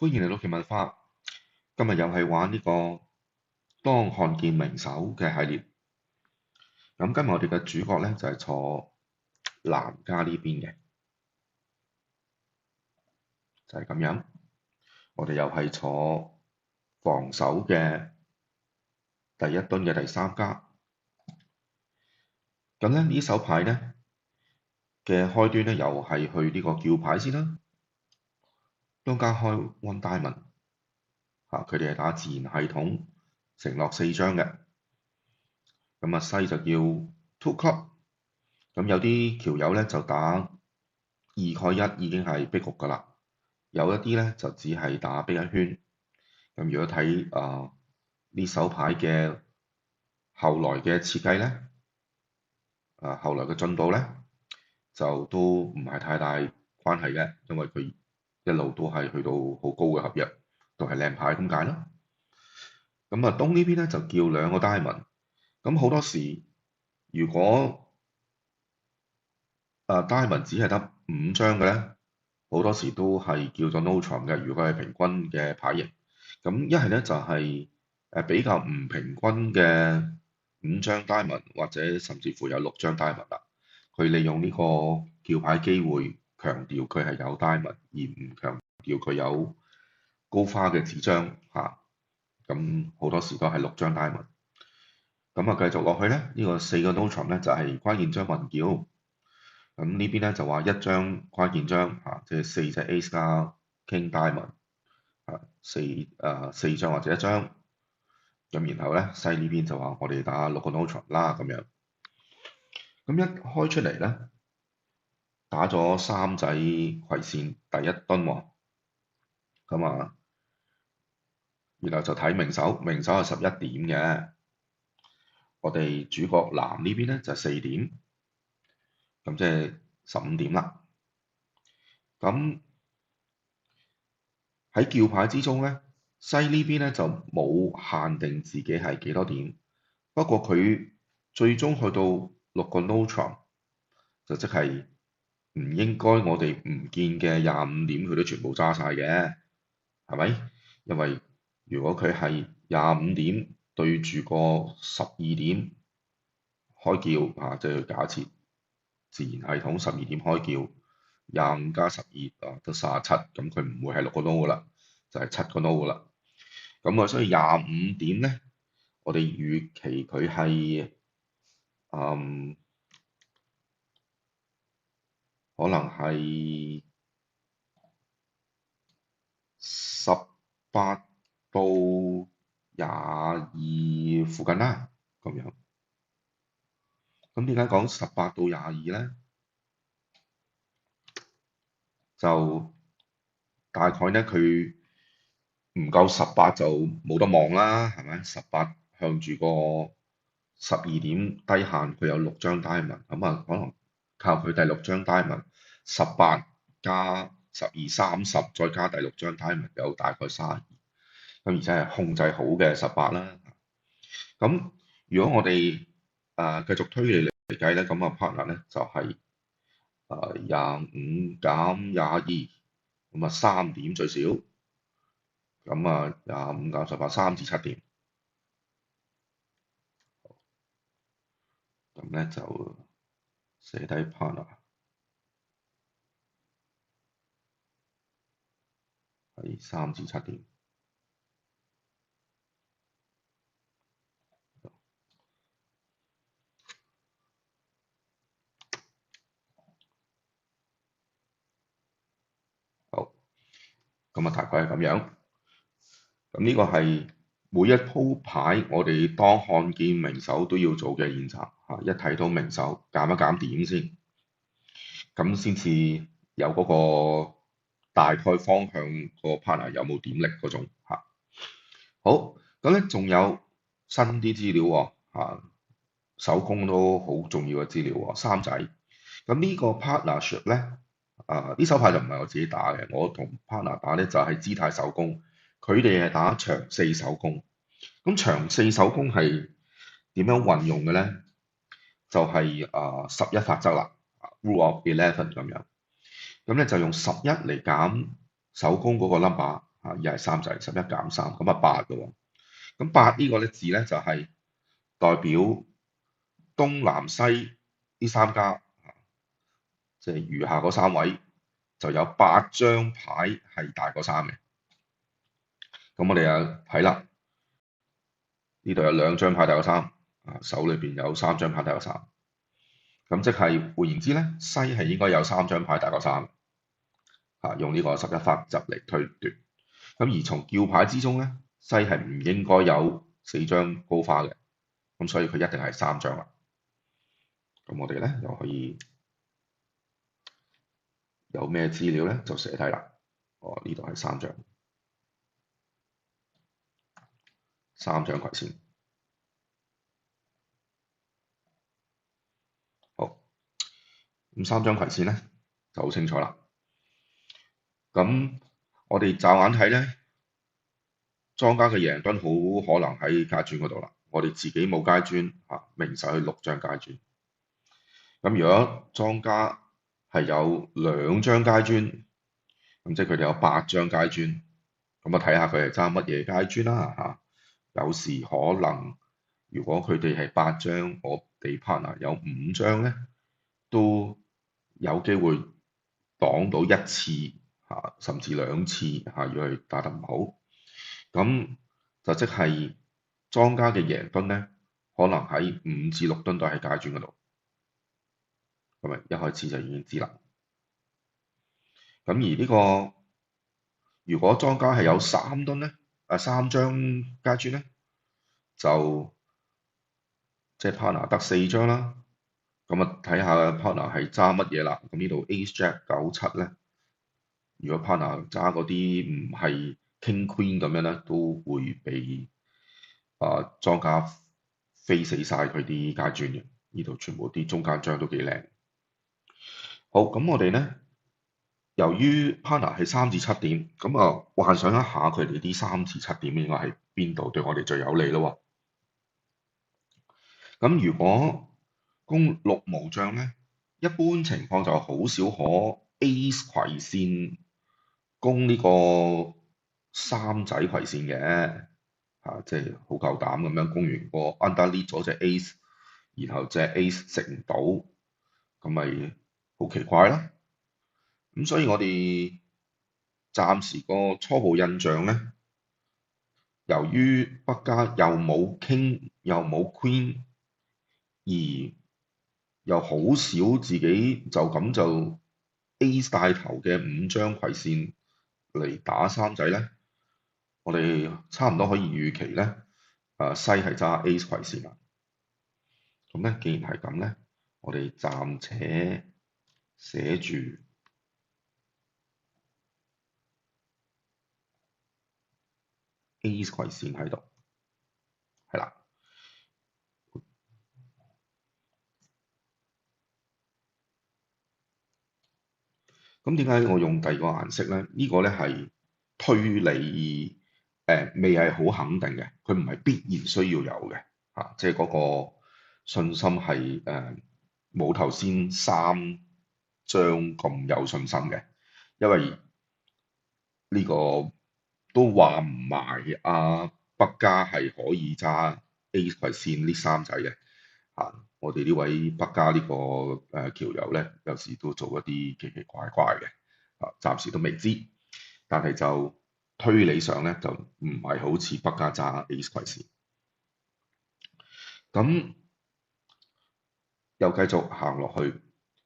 歡迎嚟到奇文化，今日又係玩呢個當看見名手嘅系列。咁今日我哋嘅主角咧就係坐藍家呢邊嘅，就係咁樣。我哋又係坐防守嘅第一噸嘅第三家。咁咧呢手牌咧嘅開端咧又係去呢個叫牌先啦。當家開 One Diamond 佢哋係打自然系統承諾4張嘅。咁西就叫 Two Club。咁有啲橋友咧就打2蓋1已經係逼局㗎啦，有一啲咧就只係打逼一圈。咁如果睇呢手牌嘅後來嘅設計咧，後來嘅進度咧就都唔係太大關係嘅，因為佢一路都係去到好高嘅合約，都係靚牌咁解啦。咁東呢邊咧就叫2個 Diamond。咁好多時如果Diamond 只係得5張嘅咧，好多時都係叫做 neutral 嘅。如果係平均嘅牌型，咁一係咧就係比較唔平均嘅5張 Diamond，或者甚至乎有6張 Diamond 啦。佢利用呢個叫牌機會，強調佢係有 Diamond，而唔強調佢有高花嘅紙張嚇。咁好多時都係6張 Diamond。咁繼續落去咧，呢個4個 neutral 咧就係關鍵張混叫。咁呢邊咧就話1張關鍵張即係4隻 Ace 加 King Diamond 4張或者1張。咁然後咧西呢邊就話我哋打6個 neutral 啦咁樣。咁一開出嚟咧，打咗3仔葵扇第一噸喎。咁然後就睇名手，名手係11點嘅。我哋主角藍呢邊咧就4點，咁即係15點啦。咁喺叫牌之中咧，西呢邊咧就冇限定自己係幾多點，不過佢最終去到6個 neutral，就即係唔應該我哋唔見嘅25點佢都全部揸晒嘅，係咪？因為如果佢係25點對住個12點開叫即係假設自然系統12點開叫，25加12得37，咁佢唔會係6個 no 噶啦，就係7個 no 噶啦。咁所以25點咧，我哋預期佢係可能係18到22附近啦，咁樣。咁點解講18到22咧？就大概咧，佢唔夠18就冇得望啦，係咪？18向住個12點低限，佢有6張 diamond，咁可能靠佢第6張 diamond， 18加12 30，再加第6張 diamond 有大概32，咁而且係控制好嘅18啦。咁如果我哋繼續推理嚟計咧，咁partner 咧就係25減22，咁3點最少，咁25減18 3至7點，咁咧就寫低 partner 係3至7點。好，咁大概係咁樣。咁呢個係每一鋪牌我哋當看見名手都要做嘅練習一睇到名手減一減點先，咁先至有嗰個大概方向，個 partner 有冇點力嗰種好，咁咧仲有新啲資料喎手工都好重要嘅資料喎，3仔。咁呢個 partnership 咧呢手牌就唔係我自己打嘅，我同 partner 打咧就係姿態手工。佢哋係打長4手工。咁長4手工係點樣運用嘅咧？就係11法則啦，Rule of 11咁樣。咁咧就用11嚟減手工嗰個 number 而係三仔，11減3，咁啊8嘅喎。咁8呢個咧字咧就係代表東南西呢三家，即係餘下嗰三位就有8張牌係大過3嘅。咁我哋啊睇啦，呢度有2張牌大過3，手裏邊有3張牌大過3。咁即係換言之咧，西係應該有3張牌大過3，用呢個11法則嚟推斷。咁而從叫牌之中咧，西係唔應該有4張高花嘅，咁所以佢一定係3張啦。咁我哋咧又可以有咩資料咧就寫低啦。呢度係3張葵扇。好，咁3張葵扇咧就好清楚啦。咁我哋驟眼睇咧，莊家嘅贏墩好可能喺階磚嗰度啦。我哋自己冇階磚，明實去6張階磚。咁如果莊家係有2張階磚，咁即係佢哋有8張階磚。咁啊睇下佢係揸乜嘢階磚啦。有時可能如果佢哋係8張，我哋 partner 有5張咧，都有機會擋到1次甚至2次如果佢打得唔好，咁就即係莊家嘅贏墩咧，可能喺5至6墩都喺階磚嗰度。咁啊一開始就已經知啦。咁而呢個如果莊家係有3墩咧，3張階磚咧，就即係 partner 得4張啦。咁啊睇下 partner 係揸乜嘢啦。咁呢度 Ace Jack 9 7咧，如果 partner 揸嗰啲唔係 King Queen 咁樣咧，都會被莊家飛死晒佢啲階磚嘅。呢度全部啲中間張都幾靚。好，咁我哋咧，由於 partner 係3至7點，咁啊幻想一下佢哋啲3至7點應該係邊度對我哋最有利咯喎。咁如果攻6無將咧，一般情況就好少可 Ace 葵扇攻呢個3仔葵扇嘅，即係好夠膽咁樣攻完個 underlead 咗隻 Ace，然後隻 Ace 食唔到，咁咪好奇怪啦。咁所以我哋暫時個初步印象咧，由於北家又冇 King 又冇 Queen，而又好少自己就咁就 Ace 帶頭嘅5張葵扇嚟打3仔咧，我哋差唔多可以預期咧，西係揸 Ace 葵扇啦。咁咧，既然係咁咧，我哋暫且寫住Ace 葵扇喺度，係啦。咁點解我用第二個顏色咧？呢個咧係推理，未係好肯定嘅，佢唔係必然需要有嘅，即係嗰個信心係冇頭先3張咁有信心嘅，因為呢個都話唔埋北家係可以揸 Ace 葵扇呢3仔嘅。我哋呢位北家呢個橋友咧，有時都做一啲奇奇怪怪嘅，暫時都未知，但係就推理上咧就唔係好似北家揸 Ace 葵扇。咁又繼續行落去，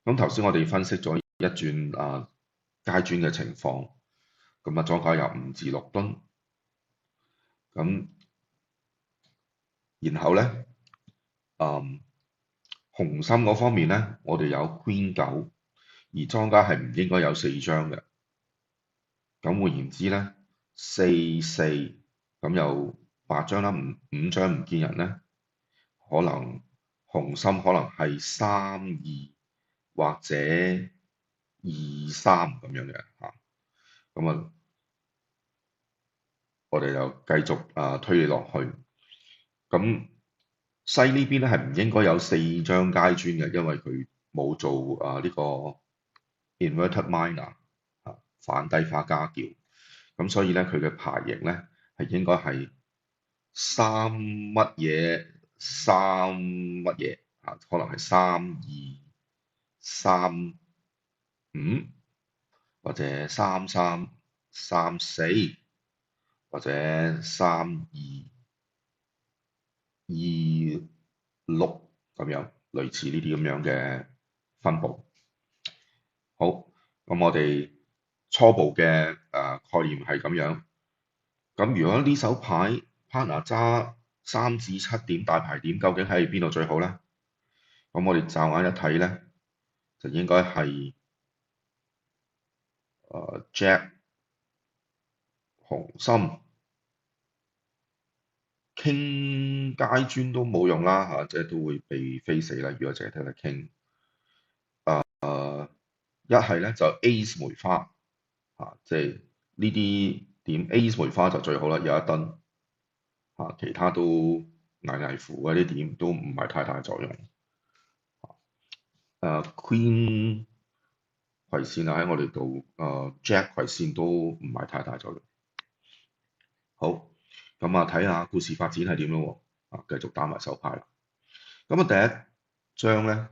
咁頭先我哋分析咗一轉階磚嘅情況，咁莊家有5至6墩，咁然後咧紅心嗰方面咧，我哋有 Queen 9，而莊家係唔應該有4張嘅。咁換言之咧，4 4咁有8張啦，5張唔見人咧，可能紅心可能係3 2或者2 3咁樣嘅咁我哋就繼續推理落去。咁西呢邊咧係唔應該有4張階磚嘅，因為佢冇做呢個 inverted minor 反低花家叫。咁所以咧佢嘅牌型咧係應該係三乜嘢三乜嘢啊？可能係3-2-3-5，或者3-3-3-4，或者3-2-2-6咁樣，類似呢啲咁樣嘅分佈。好，咁我哋初步嘅概念係咁樣。咁如果呢手牌 partner 揸3-7點大牌點，究竟喺邊度最好咧？咁我哋驟眼一睇咧，就應該係Jack 紅心傾階磚都冇用啦嚇，即係都會被飛死啦。如果淨係聽得傾，一係咧就 Ace 梅花嚇，即係呢啲點 Ace 梅花就最好啦，有一噸嚇，其他都危乎嗰啲點都唔係太大作用。Queen 葵扇啊喺我哋度，Jack 葵扇都唔係太大作用。好，咁啊睇下故事發展係點咯喎，繼續打埋手牌啦。咁啊第一張咧，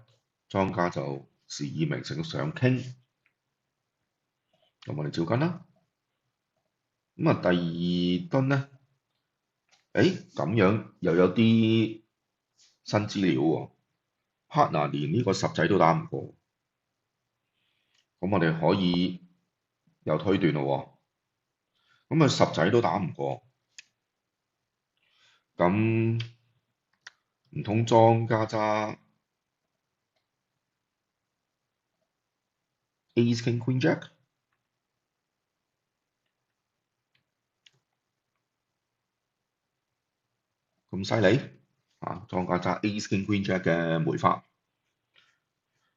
莊家就示意明成想傾，咁我哋照跟啦。咁啊第二噸咧，咁樣又有啲新資料喎，partner 連呢個十仔都打唔過，咁我哋可以有推斷咯喎，咁啊十仔都打唔過，咁唔通莊家揸 Ace King Queen Jack？咁犀利啊！莊家揸 Ace King Queen Jack 嘅梅花，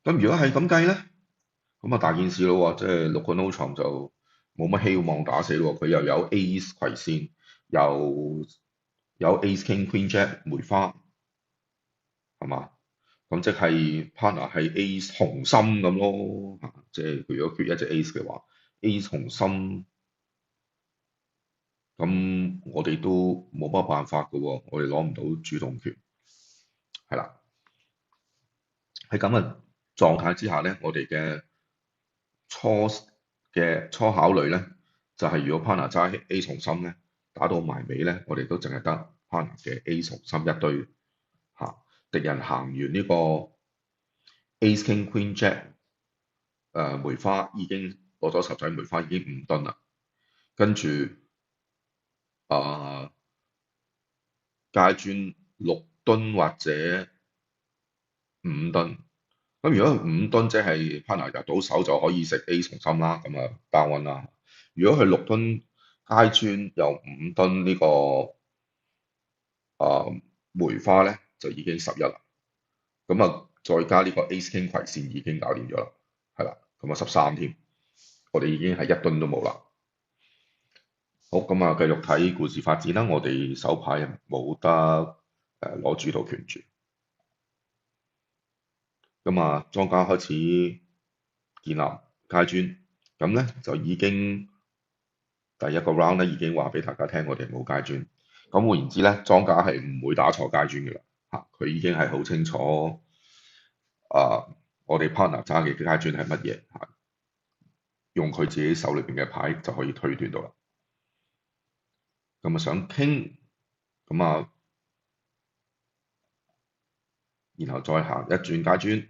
咁如果係咁計咧，咁啊大件事咯喎，即係6個 no 床就冇乜希望打死咯喎，佢又有 Ace 葵扇，又有 Ace King Queen Jack 梅花，係嘛？咁即係 partner 係 Ace 紅心咁咯，即係佢如果缺一隻 Ace 嘅話，Ace 紅心，咁我哋都冇乜辦法嘅喎，我哋攞唔到主動權，係啦。喺咁嘅狀態之下咧，我哋嘅初考慮咧，就係如果 partner 揸 A 重心咧，打到埋尾咧，我哋都淨係得 partner 嘅 A 重心一堆嚇，敵人行完呢個 Ace King Queen Jack 梅花已經攞咗十仔梅花已經5噸啦，跟住階磚6噸或者5噸。咁如果5噸即係 partner 入到手就可以食 A 重心啦，咁啊包運啦。如果佢6噸階磚又5噸呢個梅花咧，就已經11啦。咁啊再加呢個 Ace King 葵扇已經搞掂咗啦，係啦，咁啊13添。我哋已經係1噸都冇啦。好，咁啊繼續睇故事發展啦。我哋手牌冇得攞主導權住。咁啊莊家開始建立階磚，咁咧就已經第一個 round 咧已經話俾大家聽，我哋冇階磚。咁換言之咧，莊家係唔會打錯階磚嘅啦。佢已經係好清楚我哋 partner 揸嘅階磚係乜嘢用佢自己手裏邊嘅牌就可以推斷到啦。咁啊想傾，咁啊然後再行一轉階磚，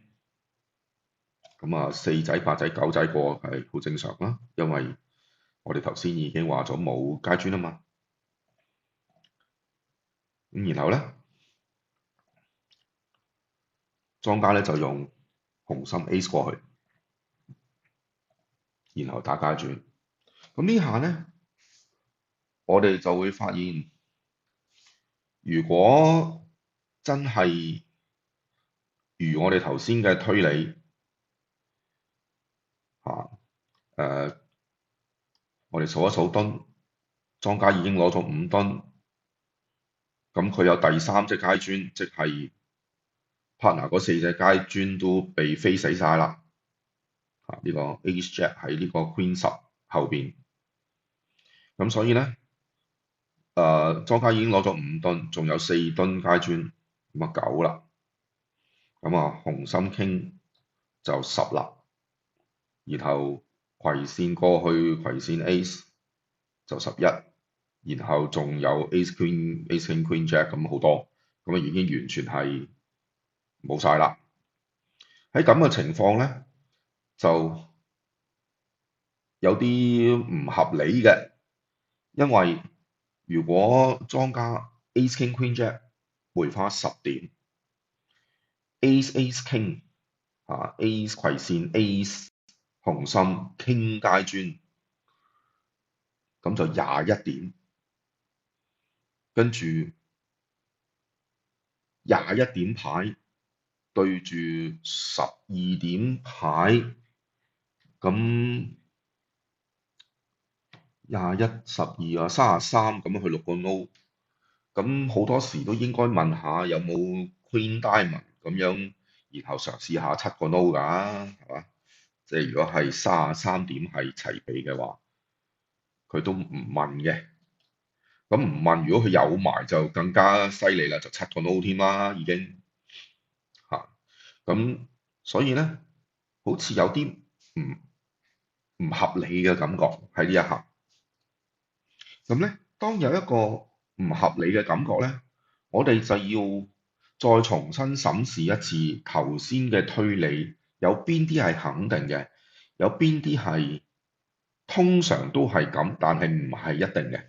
咁啊4仔8仔9仔過係好正常啦，因為我哋頭先已經話咗冇階磚啊嘛。咁然後咧，莊家咧就用紅心 Ace 過去，然後打階磚。咁呢下咧，我哋就會發現，如果真係如我哋頭先嘅推理我哋數一數噸，莊家已經攞咗5噸，咁佢有第三隻階磚，即係 partner 嗰4隻階磚都被飛死晒啦。呢個 Ace Jack 喺呢個 Queen 10後邊，咁所以咧，莊家已經攞咗5噸，仲有4噸階磚，咁啊9啦。咁啊，紅心傾就10啦，然後葵扇過去葵扇 Ace 就11，然後仲有 Ace Queen、Ace King、Queen Jack 咁好多，咁啊已經完全係冇晒啦。喺咁嘅情況咧，就有啲唔合理嘅，因為如果莊家 Ace King Queen Jack 梅花10點，Ace King Ace 葵扇 Ace 紅心傾階磚，咁就21點，跟住21點牌對住12點牌，咁21、1233咁去6個 no。咁好多時都應該問下有冇 Queen Diamond 咁樣，然後嘗試下7個 no 㗎，係嘛？即係如果係33點係齊備嘅話，佢都唔問嘅。咁唔問，如果佢有埋就更加犀利啦，就7個 no 添啦，已經嚇。咁所以咧，好似有啲唔合理嘅感覺喺呢一刻。咁咧，當有一個唔合理嘅感覺咧，我哋就要再重新審視一次頭先嘅推理，有邊啲係肯定嘅，有邊啲係通常都係咁，但係唔係一定嘅。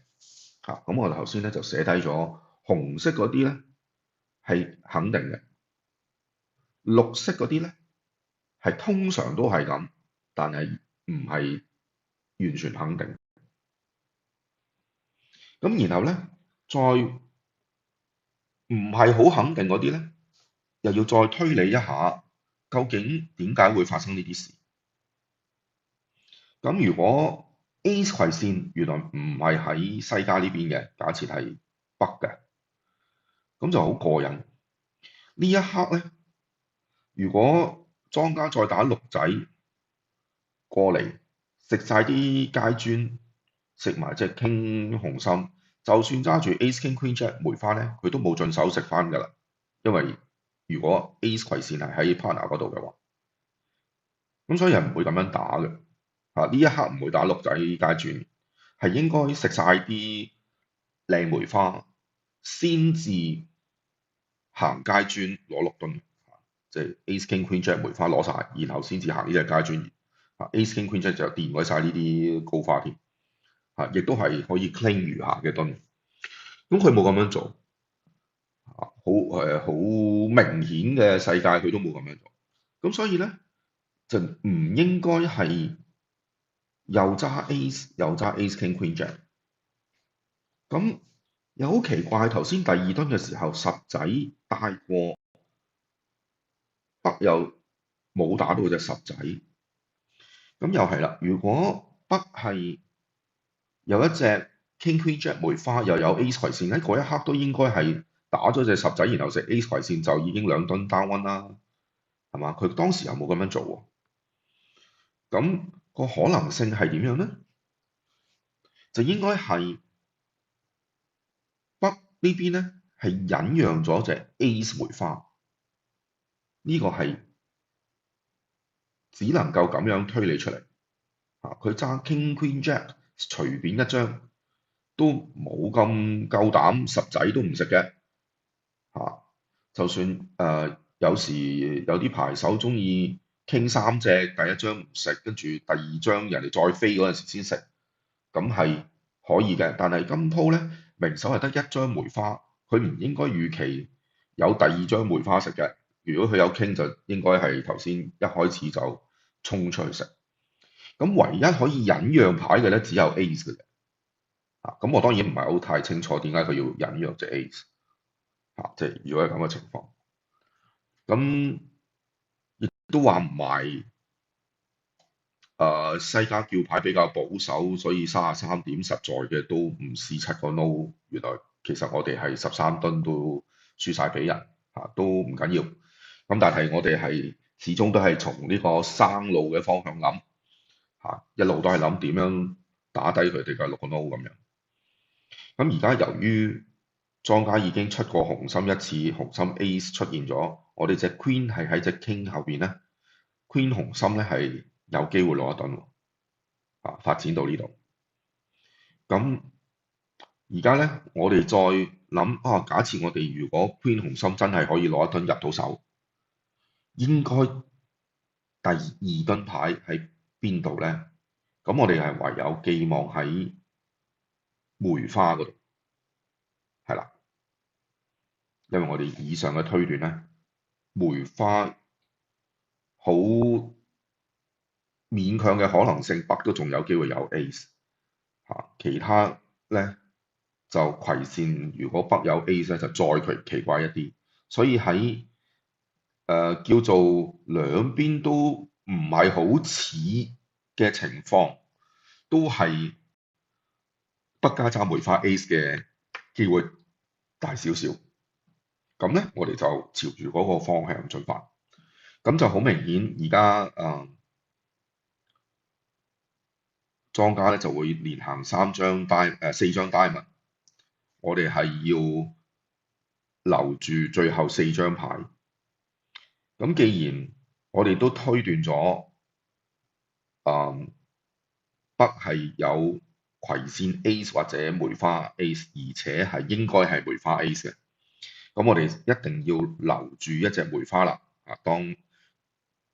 咁我頭先咧就寫低咗紅色嗰啲咧係肯定嘅，綠色嗰啲咧係通常都係咁，但係唔係完全肯定。咁然後咧，再唔係好肯定嗰啲咧，又要再推理一下，究竟點解會發生呢啲事？咁如果 Ace 葵扇原來唔係喺西家呢邊嘅，假設係北嘅，咁就好過癮。呢一刻咧，如果莊家再打綠仔過嚟，食晒啲階磚，食埋隻 King 紅心，就算揸住 Ace King Queen Jack 梅花咧，佢都冇進手食翻㗎啦。因為如果 Ace 葵扇係喺 partner 嗰度嘅話，咁所以係唔會咁樣打嘅。呢一刻唔會打綠仔階磚，係應該食晒啲靚梅花先至行階磚攞6噸，即係 Ace King Queen Jack 梅花攞晒，然後先至行呢隻階磚。Ace King Queen Jack 就墊鬼晒呢啲高花添，亦都係可以 claim 餘下嘅噸。咁佢冇咁樣做，好明顯嘅世界佢都冇咁樣做。咁所以咧就唔應該係又揸 Ace 又揸 Ace King Queen Jack。咁又好奇怪，頭先第2噸嘅時候10仔帶過北又冇打到隻10仔，咁又係啦。如果北係有一隻 King Queen Jack 梅花，又有 Ace 葵扇，喺嗰一刻都應該係打咗隻10仔，然後食 Ace 葵扇就已經2噸 down one 啦，係嘛？佢當時又冇咁樣做喎，咁個可能性係點樣咧？就應該係北呢邊咧係忍讓咗隻 Ace 梅花，呢個係只能夠咁樣推理出嚟。佢揸 King Queen Jack 隨便一張都冇咁夠膽10仔都唔食嘅。就算有時有啲牌手中意傾3隻，第一張唔食，跟住第2張人哋再飛嗰陣時先食，咁係可以嘅。但係今鋪咧，明手係得1張梅花，佢唔應該預期有第2張梅花食嘅。如果佢有傾，就應該係頭先一開始就衝出去食。咁唯一可以忍讓牌嘅咧，只有 Ace 嘅啫。咁我當然唔係好太清楚點解佢要忍讓隻 Ace。即係如果係咁嘅情況，咁亦都話唔埋西家叫牌比較保守，所以33點實在嘅都唔試7個 no。原來其實我哋係13噸都輸晒俾人，都唔緊要。咁但係我哋係始終都係從呢個生路嘅方向諗，一路都係諗點樣打低佢哋嘅6個 no 咁樣。咁而家由於莊家已經出過紅心一次，紅心 Ace 出現咗，我哋隻 Queen 係喺隻 King 後邊咧，Queen 紅心咧係有機會攞一噸喎，發展到呢度。咁而家咧，我哋再諗假設我哋如果 Queen 紅心真係可以攞一噸入到手，應該第2噸牌喺邊度咧？咁我哋係唯有寄望喺梅花嗰度，係啦，因為我哋以上嘅推斷咧，梅花好勉強嘅可能性，北都仲有機會有 Ace 其他咧就葵扇，如果北有 Ace 咧就再奇怪一啲，所以喺叫做兩邊都唔係好似嘅情況，都係北家揸梅花 Ace 嘅機會大少少。咁咧，我哋就朝住嗰個方向進發。咁就好明顯，而家莊家咧就會連行4張 diamond，我哋係要留住最後4張牌。咁既然我哋都推斷咗，北係有葵扇 Ace 或者梅花 Ace， 而且係應該係梅花 Ace 嘅，咁我哋一定要留住一隻梅花啦。當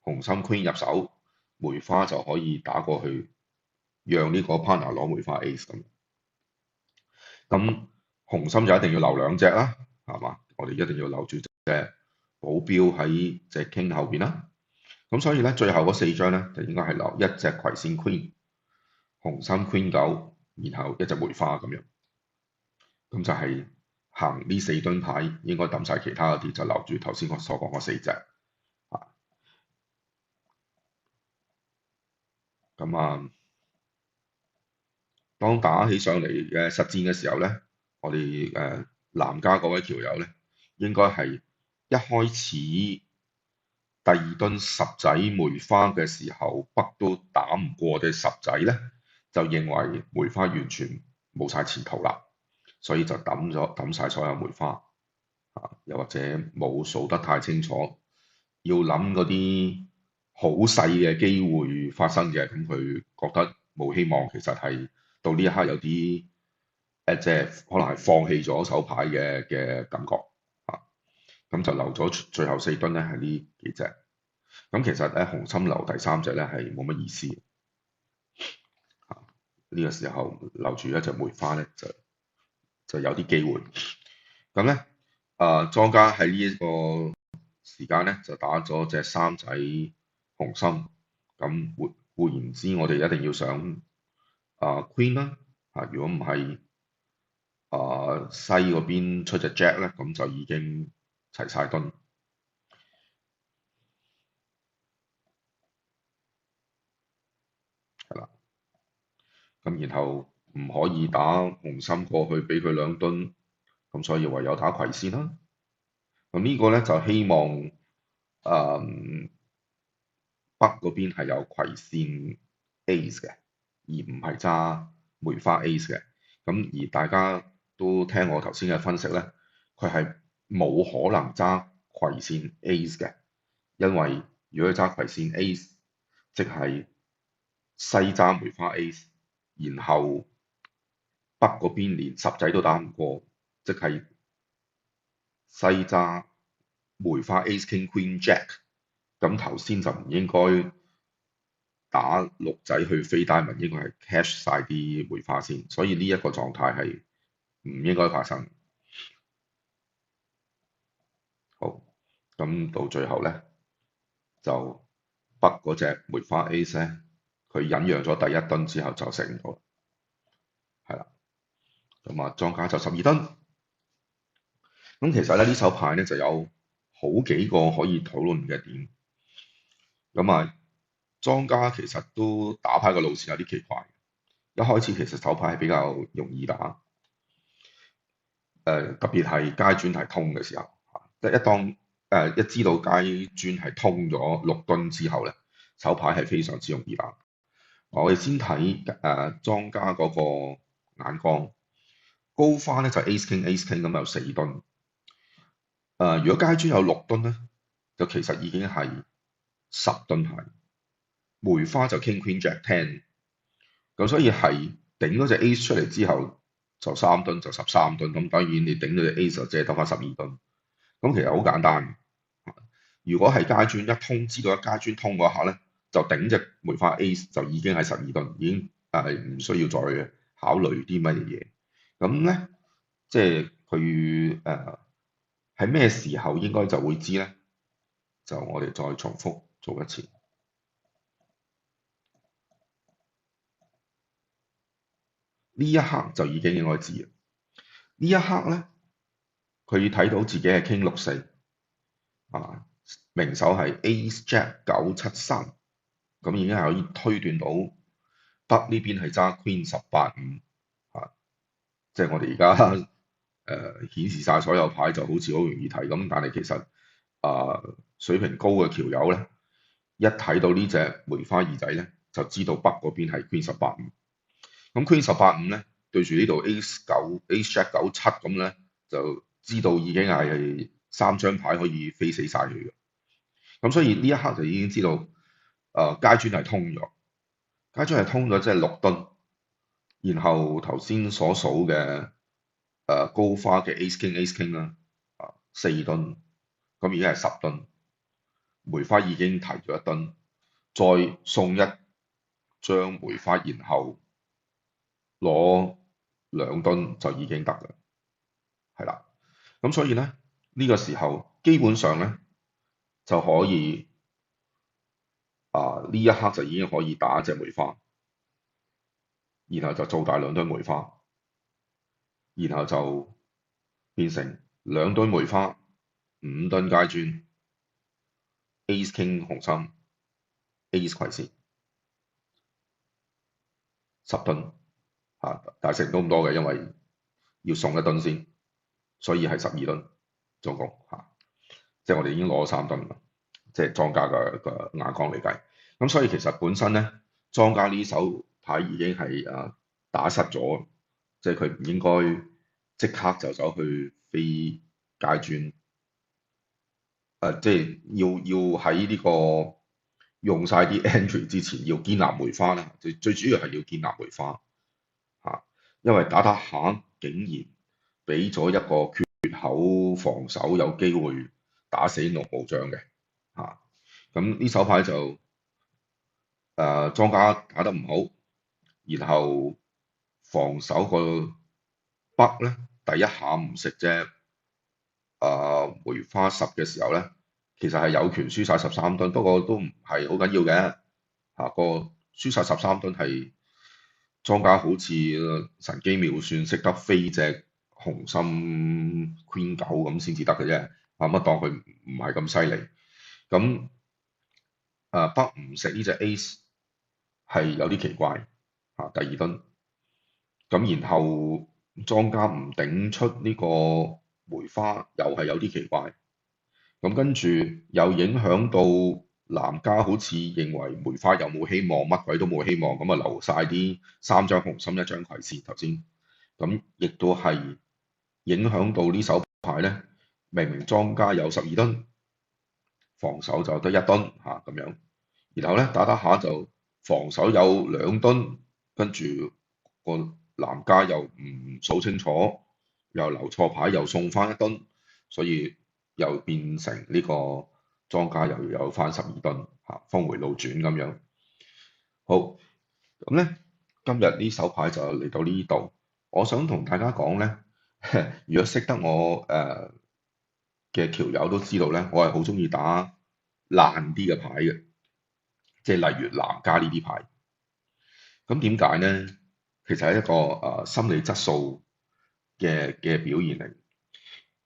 紅心 Queen 入手，梅花就可以打過去，讓呢個 partner 攞梅花 Ace 咁。咁紅心就一定要留2隻啦，係嘛？我哋一定要留住隻保鏢喺隻 King 後邊啦。咁所以咧，最後嗰4張咧就應該係留一隻葵扇 Queen、紅心 Queen 9，然後一隻梅花咁樣。咁就係行呢4噸牌，應該抌晒其他嗰啲，就留住頭先我所講嗰4隻。咁當打起上嚟嘅實戰嘅時候咧，我哋南家嗰位橋友咧，應該係一開始第2噸10仔梅花嘅時候，北都打唔過嘅10仔咧，就認為梅花完全冇晒前途啦，所以就抌晒所有梅花又或者冇數得太清楚，要諗嗰啲好細嘅機會發生嘅，咁佢覺得冇希望，其實係到呢一刻有啲即係可能係放棄咗手牌嘅感覺咁就留咗最後4噸咧係呢幾隻。咁其實咧紅心留第3隻咧係冇乜意思呢個時候留住一隻梅花咧就有啲機會。咁咧莊家喺呢一個時間咧就打咗隻3仔紅心。咁換言之，我哋一定要上Queen 啦如果唔係西嗰邊出隻 Jack 咧，咁就已經齊晒噸。係啦，咁然後唔可以打紅心過去俾佢2噸，咁所以唯有打葵扇啦。咁呢個咧就希望北嗰邊係有葵扇 Ace 嘅，而唔係揸梅花 Ace 嘅。咁而大家都聽我頭先嘅分析咧，佢係冇可能揸葵扇 Ace 嘅，因為如果佢揸葵扇 Ace，即係西揸梅花 Ace， 然後北嗰邊連10仔都打唔過，即係西揸梅花 Ace King Queen Jack。咁頭先就唔應該打6仔去飛 diamond，應該係 cash 晒啲梅花先，所以呢一個狀態係唔應該發生。好，咁到最後咧，就北嗰隻梅花 Ace 咧，佢忍讓咗第1噸之後就成咗，係啦。咁莊家就12噸。咁其實咧呢手牌咧就有好幾個可以討論嘅點。咁莊家其實都打牌嘅路線有啲奇怪。一開始其實手牌係比較容易打，特別係街磚係通嘅時候，一知道街磚係通咗6噸之後咧，手牌係非常之容易打。我哋先睇莊家嗰個眼光，高花咧就 Ace King Ace King 咁有4噸。如果階磚有6噸咧，就其實已經係10噸牌。梅花就 King Queen Jack 10，咁所以係頂嗰隻 Ace 出嚟之後就3噸，就13噸。咁當然你頂到隻 Ace 就即係得翻12噸。咁其實好簡單。如果係階磚一通，知道一階磚通嗰下咧，就頂隻梅花 Ace 就已經係12噸，已經唔需要再考慮啲乜嘢。咁咧，即係佢喺咩時候應該就會知咧？就我哋再重複做一次。呢一刻就已經應該知啦。呢一刻咧，佢睇到自己係傾6-4啊，明手係 Ace Jack 9-7-3，咁已經係可以推斷到北呢邊係揸 Queen 10-8-5啊，即係我哋而家顯示晒所有牌就好似好容易睇咁，但係其實水平高嘅橋友咧，一睇到呢隻梅花二仔咧，就知道北嗰邊係 Queen 10-8-5。咁 Queen 10-8-5咧，對住呢度 Ace Jack 9-7咁咧，就知道已經係3張牌可以飛死晒佢嘅。咁所以呢一刻就已經知道階磚係通咗，階磚係通咗即係6噸。然後頭先所數嘅高花嘅 Ace King 啦，4噸，咁已經係10噸。梅花已經提咗1噸，再送一張梅花，然後攞2噸就已經得啦，係啦。咁所以咧，呢個時候基本上咧就可以呢一刻就已經可以打一隻梅花，然後就做大2噸梅花，然後就變成2噸梅花，5噸階磚 ，Ace King 紅心 ，Ace 葵扇10噸但係食唔到咁多嘅，因為要送1噸先，所以係12噸總共即係我哋已經攞咗3噸啦，即係莊家嘅眼光嚟計。咁所以其實本身咧，莊家呢手牌已經係打實咗，即係佢唔應該即刻就走去飛階磚，即係要喺呢個用晒啲 entry 之前，要建立梅花啦。最主要係要建立梅花因為打下竟然俾咗一個缺口防守，有機會打死綠毛將嘅咁呢手牌就莊家打得唔好，然後防守個北咧第一下唔食啫梅花10嘅時候咧，其實係有權輸晒13噸，不過都唔係好緊要嘅個輸晒13噸係莊家好似神機妙算，識得飛隻紅心 Queen 9咁先至得嘅啫，乜當佢唔係咁犀利。咁北唔食呢隻 Ace 係有啲奇怪第2噸。咁然後莊家唔頂出呢個梅花，又係有啲奇怪。咁跟住又影響到藍家，好似認為梅花又冇希望，乜鬼都冇希望，咁留晒啲3張紅心，1張葵扇頭先。咁亦都係影響到呢手牌咧，明明莊家有12噸，防守就得1噸咁樣。然後咧打下就防守有2噸，跟住個藍家又唔數清楚，又留錯牌，又送翻1噸，所以又變成呢個莊家又有翻12噸峰迴路轉咁樣。好，咁咧今日呢手牌就嚟到呢度。我想同大家講咧，如果識得我嘅橋友都知道咧，我係好中意打爛啲嘅牌嘅，即係例如藍家呢啲牌。咁點解咧？其實係一個心理質素嘅表現嚟，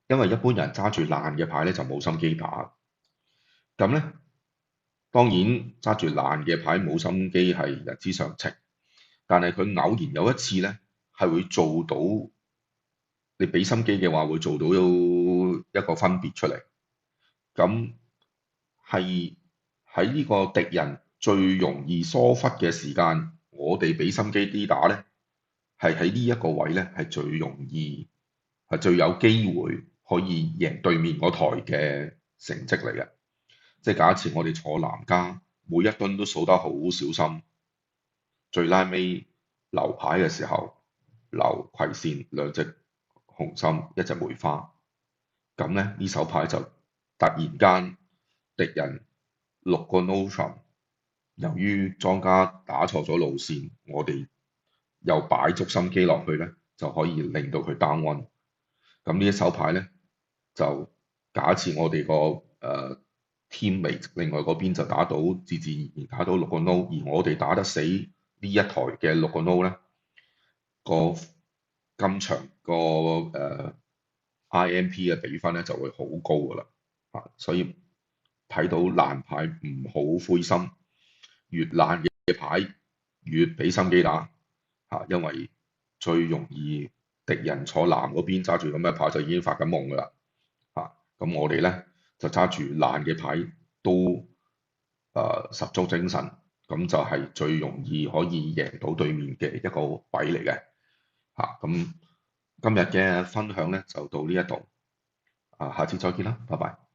因為一般人揸住爛嘅牌咧就冇心機打。咁咧當然揸住爛嘅牌冇心機係人之常情，但係佢偶然有一次咧係會做到，你俾心機嘅話會做到一個分別出嚟。咁係喺呢個敵人最容易疏忽嘅時間，我哋俾心機啲打咧，係喺呢一個位咧係最容易係最有機會可以贏對面嗰台嘅成績嚟嘅。即係假設我哋坐南家，每一噸都數得好小心，最拉尾留牌嘅時候留葵扇兩隻紅心一隻梅花，咁咧呢手牌就突然間敵人6個 no from，由於莊家打錯咗路線，我哋又擺足心機落去咧，就可以令到佢 down one。咁呢一手牌咧，就假設我哋個teammate 另外嗰邊就打到自自然然打到6個 no，而我哋打得死呢一台嘅6個 no 咧，個今場個IMP 嘅比分咧就會好高噶啦嚇，所以睇到爛牌唔好灰心，越爛嘅牌越俾心機打嚇，因為最容易敵人坐藍嗰邊揸住咁嘅牌就已經發緊夢噶啦嚇，咁我哋咧就揸住爛嘅牌都十足精神，咁就係最容易可以贏到對面嘅一個位嚟嘅嚇，咁今日嘅分享咧就到呢一度，下次再見啦，拜拜。